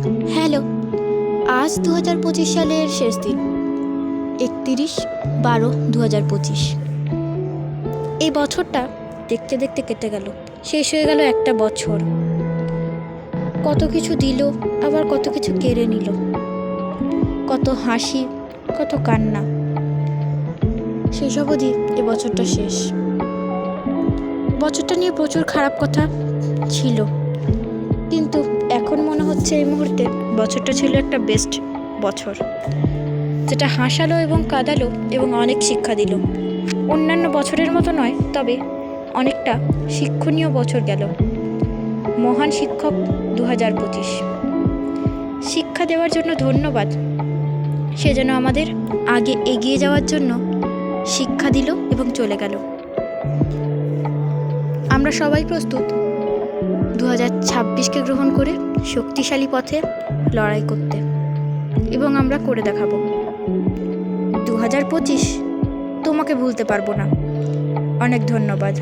Hello, আজ 2025 সালের শেষ দিন, 31/12/2025। এই বছরটা দেখতে দেখতে কেটে গেল, শেষ হয়ে গেল একটা বছর। কত কিছু দিল, আবার কত কিছু কেড়ে নিল, কত হাসি, কত কান্না। সেসব অবধি এ বছরটা শেষ। বছরটা নিয়ে প্রচুর খারাপ কথা ছিল, কিন্তু এখন মনে হচ্ছে এই মুহূর্তে বছরটা ছিল একটা বেস্ট বছর, যেটা হাসালো এবং কাঁদালো এবং অনেক শিক্ষা দিল। অন্যান্য বছরের মতো নয়, তবে অনেকটা শিক্ষণীয় বছর গেল। মহান শিক্ষক 2025। শিক্ষা দেওয়ার জন্য ধন্যবাদ। সে যেন আমাদের আগে এগিয়ে যাওয়ার জন্য শিক্ষা দিল এবং চলে গেল। আমরা সবাই প্রস্তুত 2026কে গ্রহণ করে শক্তিশালী পথে লড়াই করতে, এবং আমরা করে দেখাবো। 2025 তোমাকে ভুলতে পারবো না। অনেক ধন্যবাদ।